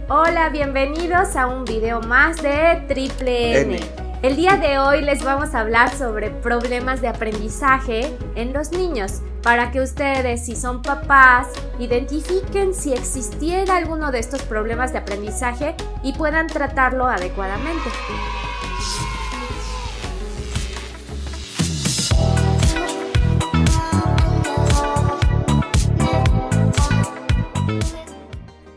Hola, bienvenidos a un video más de Triple N. El día de hoy les vamos a hablar sobre problemas de aprendizaje en los niños, para que ustedes, si son papás, identifiquen si existiera alguno de estos problemas de aprendizaje y puedan tratarlo adecuadamente.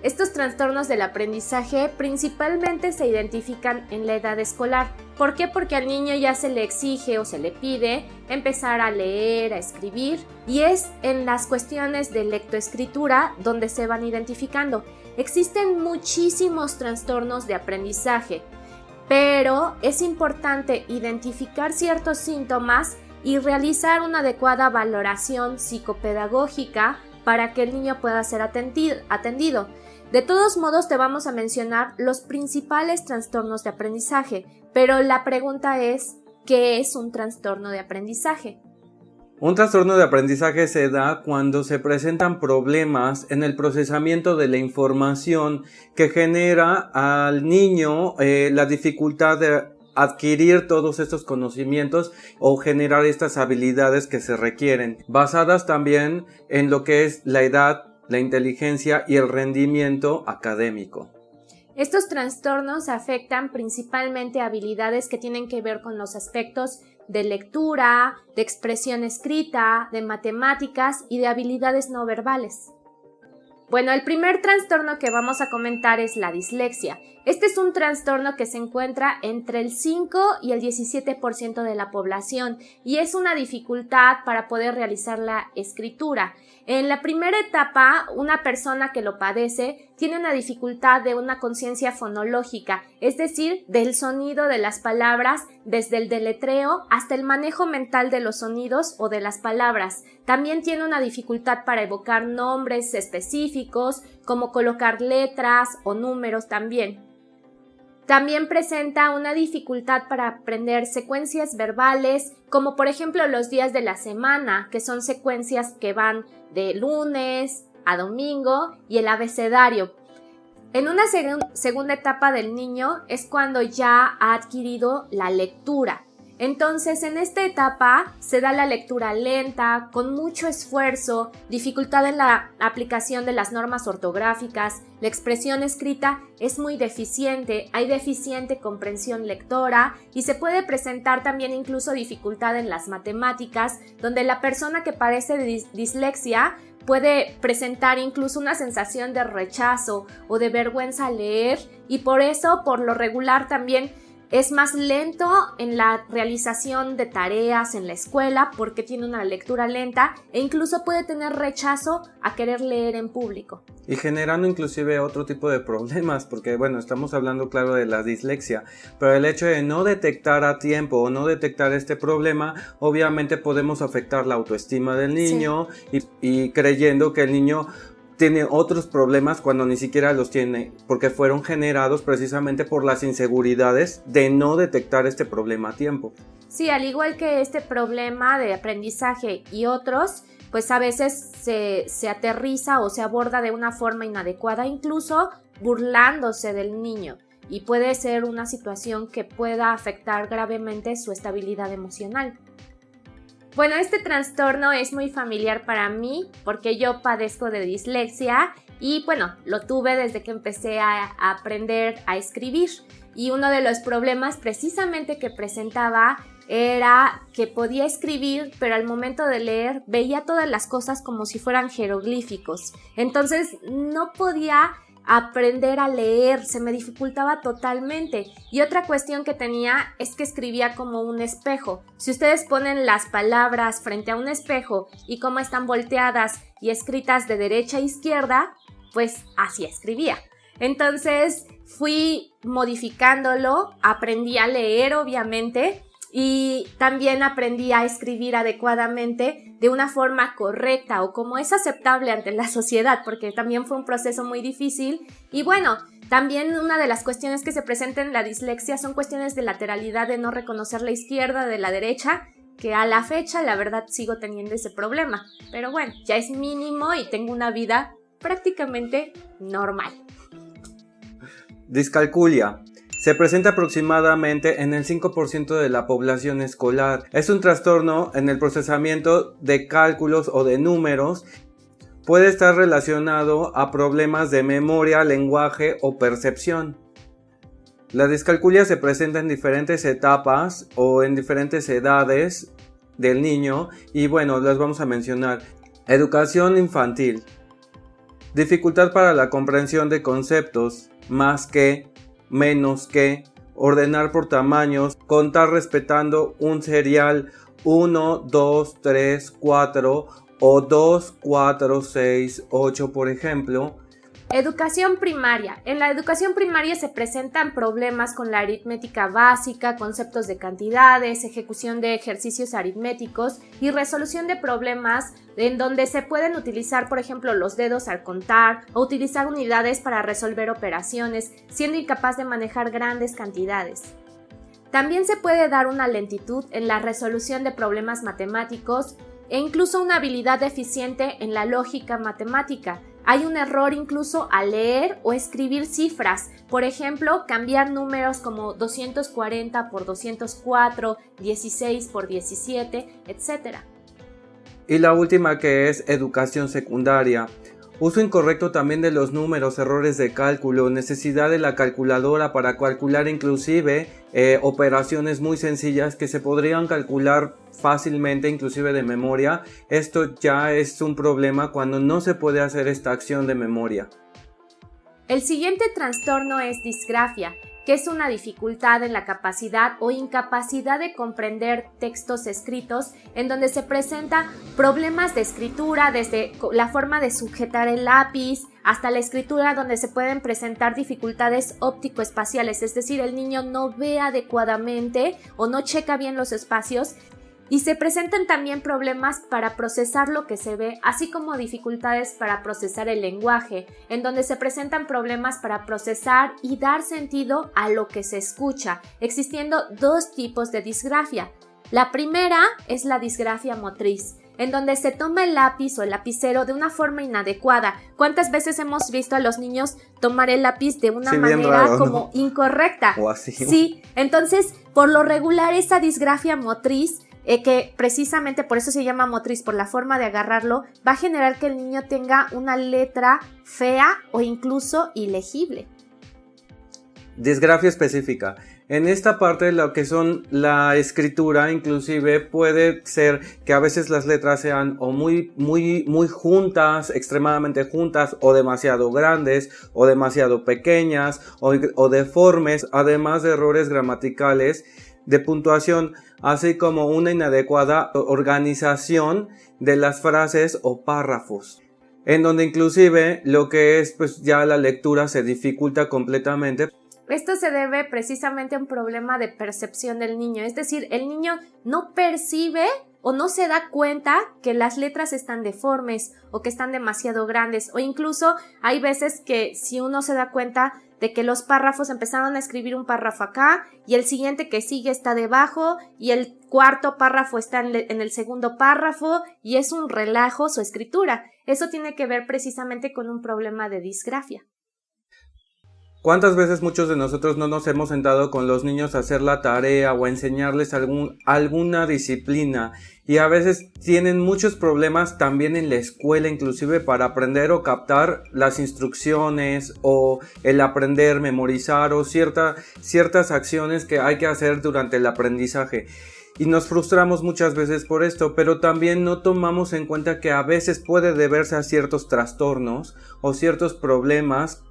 Estos trastornos del aprendizaje principalmente se identifican en la edad escolar. ¿Por qué? Porque al niño ya se le exige o se le pide empezar a leer, a escribir, y es en las cuestiones de lectoescritura donde se van identificando. Existen muchísimos trastornos de aprendizaje, pero es importante identificar ciertos síntomas y realizar una adecuada valoración psicopedagógica para que el niño pueda ser atendido. De todos modos, te vamos a mencionar los principales trastornos de aprendizaje, pero la pregunta es, ¿qué es un trastorno de aprendizaje? Un trastorno de aprendizaje se da cuando se presentan problemas en el procesamiento de la información que genera al niño la dificultad de adquirir todos estos conocimientos o generar estas habilidades que se requieren, basadas también en lo que es la edad, la inteligencia y el rendimiento académico. Estos trastornos afectan principalmente habilidades que tienen que ver con los aspectos de lectura, de expresión escrita, de matemáticas y de habilidades no verbales. Bueno, el primer trastorno que vamos a comentar es la dislexia. Este es un trastorno que se encuentra entre el 5 y el 17% de la población y es una dificultad para poder realizar la escritura. En la primera etapa, una persona que lo padece tiene una dificultad de una conciencia fonológica, es decir, del sonido de las palabras desde el deletreo hasta el manejo mental de los sonidos o de las palabras. También tiene una dificultad para evocar nombres específicos, como colocar letras o números también. También presenta una dificultad para aprender secuencias verbales, como por ejemplo los días de la semana, que son secuencias que van de lunes a domingo, y el abecedario. En una segunda etapa del niño es cuando ya ha adquirido la lectura. Entonces, en esta etapa se da la lectura lenta, con mucho esfuerzo, dificultad en la aplicación de las normas ortográficas, la expresión escrita es muy deficiente, hay deficiente comprensión lectora y se puede presentar también incluso dificultad en las matemáticas, donde la persona que padece de dislexia puede presentar incluso una sensación de rechazo o de vergüenza al leer, y por eso, por lo regular, también es más lento en la realización de tareas en la escuela porque tiene una lectura lenta e incluso puede tener rechazo a querer leer en público. Y generando inclusive otro tipo de problemas, porque bueno, estamos hablando claro de la dislexia, pero el hecho de no detectar a tiempo o no detectar este problema, obviamente podemos afectar la autoestima del niño, sí. y creyendo que el niño tiene otros problemas cuando ni siquiera los tiene, porque fueron generados precisamente por las inseguridades de no detectar este problema a tiempo. Sí, al igual que este problema de aprendizaje y otros, pues a veces se aterriza o se aborda de una forma inadecuada, incluso burlándose del niño, y puede ser una situación que pueda afectar gravemente su estabilidad emocional. Bueno, este trastorno es muy familiar para mí porque yo padezco de dislexia y bueno, lo tuve desde que empecé a aprender a escribir, y uno de los problemas precisamente que presentaba era que podía escribir, pero al momento de leer veía todas las cosas como si fueran jeroglíficos. Entonces no podía aprender a leer, se me dificultaba totalmente. Y otra cuestión que tenía es que escribía como un espejo. Si ustedes ponen las palabras frente a un espejo y cómo están volteadas y escritas de derecha a izquierda, pues así escribía. Entonces fui modificándolo, aprendí a leer obviamente, y también aprendí a escribir adecuadamente de una forma correcta o como es aceptable ante la sociedad, porque también fue un proceso muy difícil. Y bueno, también una de las cuestiones que se presentan en la dislexia son cuestiones de lateralidad, de no reconocer la izquierda de la derecha, que a la fecha la verdad sigo teniendo ese problema, pero bueno, ya es mínimo y tengo una vida prácticamente normal. Discalculia. Se presenta aproximadamente en el 5% de la población escolar. Es un trastorno en el procesamiento de cálculos o de números. Puede estar relacionado a problemas de memoria, lenguaje o percepción. La discalculia se presenta en diferentes etapas o en diferentes edades del niño y bueno, las vamos a mencionar. Educación infantil. Dificultad para la comprensión de conceptos, más que, menos que, ordenar por tamaños, contar respetando un serial 1, 2, 3, 4 o 2, 4, 6, 8 por ejemplo. Educación primaria. En la educación primaria se presentan problemas con la aritmética básica, conceptos de cantidades, ejecución de ejercicios aritméticos y resolución de problemas en donde se pueden utilizar, por ejemplo, los dedos al contar o utilizar unidades para resolver operaciones, siendo incapaz de manejar grandes cantidades. También se puede dar una lentitud en la resolución de problemas matemáticos e incluso una habilidad deficiente en la lógica matemática. Hay un error incluso al leer o escribir cifras, por ejemplo, cambiar números como 240 por 204, 16 por 17, etc. Y la última, que es educación secundaria. Uso incorrecto también de los números, errores de cálculo, necesidad de la calculadora para calcular inclusive operaciones muy sencillas que se podrían calcular fácilmente, inclusive de memoria. Esto ya es un problema cuando no se puede hacer esta acción de memoria. El siguiente trastorno es disgrafia, que es una dificultad en la capacidad o incapacidad de comprender textos escritos, en donde se presentan problemas de escritura, desde la forma de sujetar el lápiz hasta la escritura, donde se pueden presentar dificultades óptico-espaciales, es decir, el niño no ve adecuadamente o no checa bien los espacios. Y se presentan también problemas para procesar lo que se ve, así como dificultades para procesar el lenguaje, en donde se presentan problemas para procesar y dar sentido a lo que se escucha, existiendo dos tipos de disgrafia. La primera es la disgrafia motriz, en donde se toma el lápiz o el lapicero de una forma inadecuada. ¿Cuántas veces hemos visto a los niños tomar el lápiz de una manera raro, como incorrecta? O así. Sí, entonces, por lo regular, esa disgrafia motriz, que precisamente por eso se llama motriz, por la forma de agarrarlo, va a generar que el niño tenga una letra fea o incluso ilegible. Disgrafia específica. En esta parte, lo que son la escritura, inclusive puede ser que a veces las letras sean o muy juntas, extremadamente juntas, o demasiado grandes, o demasiado pequeñas, o deformes, además de errores gramaticales, de puntuación, así como una inadecuada organización de las frases o párrafos, en donde inclusive lo que es pues ya la lectura se dificulta completamente. Esto se debe precisamente a un problema de percepción del niño, es decir, el niño no percibe o no se da cuenta que las letras están deformes o que están demasiado grandes, o incluso hay veces que si uno se da cuenta de que los párrafos empezaron a escribir un párrafo acá y el siguiente que sigue está debajo y el cuarto párrafo está en el segundo párrafo y es un relajo su escritura. Eso tiene que ver precisamente con un problema de disgrafia. ¿Cuántas veces muchos de nosotros no nos hemos sentado con los niños a hacer la tarea o a enseñarles alguna disciplina? Y a veces tienen muchos problemas también en la escuela, inclusive para aprender o captar las instrucciones o el aprender, memorizar o ciertas acciones que hay que hacer durante el aprendizaje. Y nos frustramos muchas veces por esto, pero también no tomamos en cuenta que a veces puede deberse a ciertos trastornos o ciertos problemas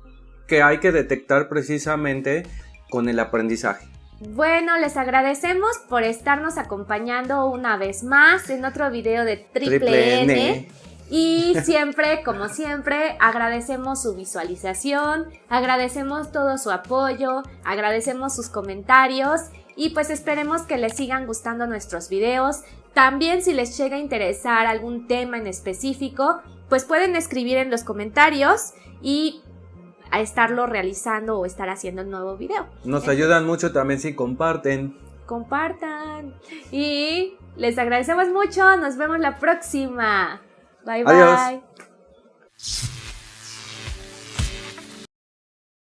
que hay que detectar precisamente con el aprendizaje. Bueno, les agradecemos por estarnos acompañando una vez más en otro video de Triple N. Y siempre, como siempre, agradecemos su visualización, agradecemos todo su apoyo, agradecemos sus comentarios y pues esperemos que les sigan gustando nuestros videos. También si les llega a interesar algún tema en específico, pues pueden escribir en los comentarios y a estarlo realizando o estar haciendo el nuevo video. Nos ayudan mucho también si comparten. Compartan. Y les agradecemos mucho. Nos vemos la próxima. Bye, Adiós. Bye.